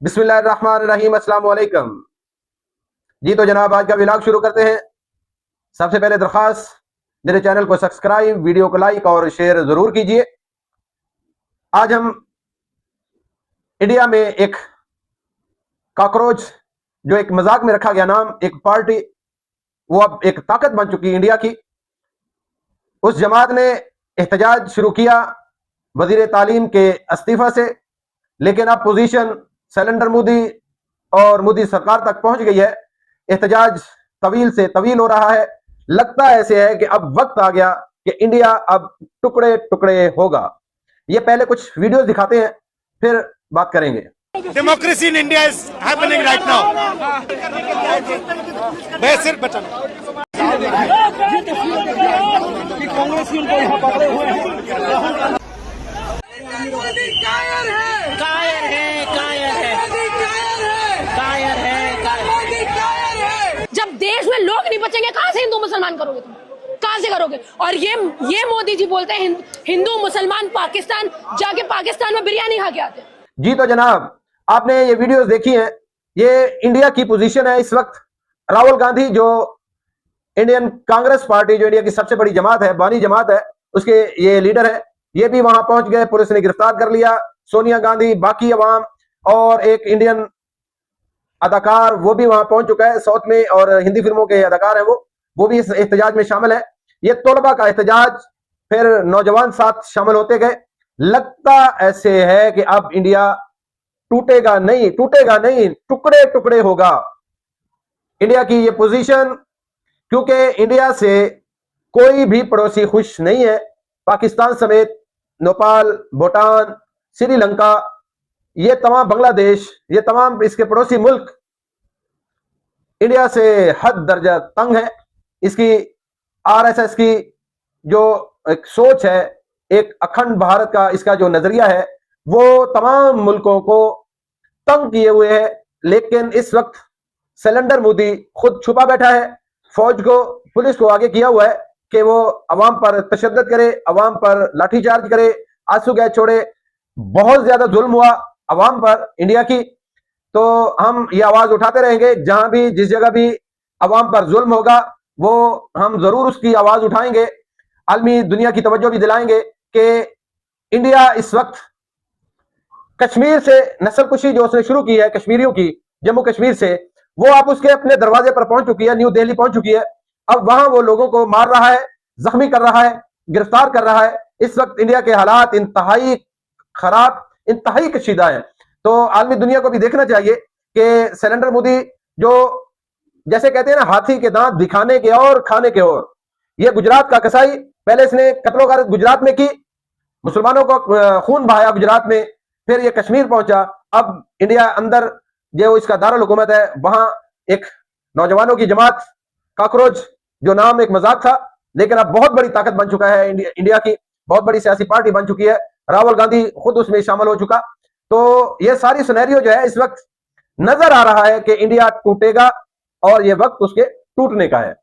बिस्मिल्लाहिर्रहमानिर्रहीम, अस्सलाम वालेकुम। जी तो जनाब, आज का व्लॉग शुरू करते हैं। सबसे पहले दरख्वास्त, मेरे चैनल को सब्सक्राइब, वीडियो को लाइक और शेयर जरूर कीजिए। आज हम इंडिया में एक कॉकरोच, जो एक मजाक में रखा गया नाम, एक पार्टी, वो अब एक ताकत बन चुकी है इंडिया की। उस जमात ने एहतजाज शुरू किया वजीर तालीम के इस्तीफा से, लेकिन अब पोजीशन सिलेंडर मोदी और मोदी सरकार तक पहुंच गई है। एहतजाज तवील से तवील हो रहा है। लगता ऐसे है कि अब वक्त आ गया कि इंडिया अब टुकड़े टुकड़े होगा। ये पहले कुछ वीडियोस दिखाते हैं, फिर बात करेंगे। Democracy in India is happening right now. मैं सिर्फ बचा कांग्रेस उनको यहाँ पकड़े हुए हैं। जब देश में लोग नहीं बचेंगे, कहां से हिंदू मुसलमान करोगे तुम? कहां से करोगे? और ये मोदी जी बोलते हैं हिंदू मुसलमान पाकिस्तान जाके पाकिस्तान में बिरयानी खा के आते हैं। जी तो जनाब, आपने ये वीडियोस देखी हैं। ये इंडिया की पोजीशन है इस वक्त। राहुल गांधी, जो इंडियन कांग्रेस पार्टी, जो इंडिया की सबसे बड़ी जमात है, बानी जमात है, उसके ये लीडर है, ये भी वहां पहुंच गए। पुलिस ने गिरफ्तार कर लिया। सोनिया गांधी, बाकी अवाम और एक इंडियन अदाकार, वो भी वहां पहुंच चुका है साउथ में, और हिंदी फिल्मों के अदाकार हैं वो भी इस एहतजाज में शामिल है। ये तलबा का एहतजाज, फिर नौजवान साथ शामिल होते गए। लगता ऐसे है कि अब इंडिया टूटेगा नहीं, टुकड़े टुकड़े होगा। इंडिया की ये पोजीशन, क्योंकि इंडिया से कोई भी पड़ोसी खुश नहीं है। पाकिस्तान समेत नेपाल, भूटान, श्रीलंका, ये तमाम, बांग्लादेश, ये तमाम इसके पड़ोसी मुल्क इंडिया से हद दर्जा तंग है। इसकी आरएसएस की जो एक सोच है, एक अखंड भारत का इसका जो नजरिया है, वो तमाम मुल्कों को तंग किए हुए है। लेकिन इस वक्त सिलेंडर मोदी खुद छुपा बैठा है। फौज को, पुलिस को आगे किया हुआ है कि वो अवाम पर तशद्दुद करे, अवाम पर लाठीचार्ज करे, आंसू गैस छोड़े। बहुत ज्यादा जुल्म हुआ अवाम पर इंडिया की। तो हम ये आवाज उठाते रहेंगे। जहां भी, जिस जगह भी अवाम पर जुल्म होगा, वो हम जरूर उसकी आवाज उठाएंगे। आलमी दुनिया की तवज्जो भी दिलाएंगे कि इंडिया इस वक्त कश्मीर से नस्लकुशी जो उसने शुरू की है, कश्मीरियों की, जम्मू कश्मीर से, वो आप उसके अपने दरवाजे पर पहुंच चुकी है, न्यू दिल्ली पहुंच चुकी है। अब वहां वो लोगों को मार रहा है, जख्मी कर रहा है, गिरफ्तार कर रहा है। इस वक्त इंडिया के हालात इंतहाई खराब, इंतहाई कशीदा है। तो आलमी दुनिया को भी देखना चाहिए कि सिलेंडर मोदी, जो जैसे कहते हैं ना, हाथी के दांत दिखाने के और खाने के और, ये गुजरात का कसाई, पहले इसने कत्लो गारत गुजरात में की, मुसलमानों को खून बहाया गुजरात में, फिर ये कश्मीर पहुंचा। अब इंडिया अंदर जो इसका दारुल हुकूमत है, वहां एक नौजवानों की जमात, कॉकरोच, जो नाम एक मजाक था, लेकिन अब बहुत बड़ी ताकत बन चुका है। इंडिया की बहुत बड़ी सियासी पार्टी बन चुकी है। राहुल गांधी खुद उसमें शामिल हो चुका। तो ये सारी सिनेरियो जो है, इस वक्त नजर आ रहा है कि इंडिया टूटेगा और ये वक्त उसके टूटने का है।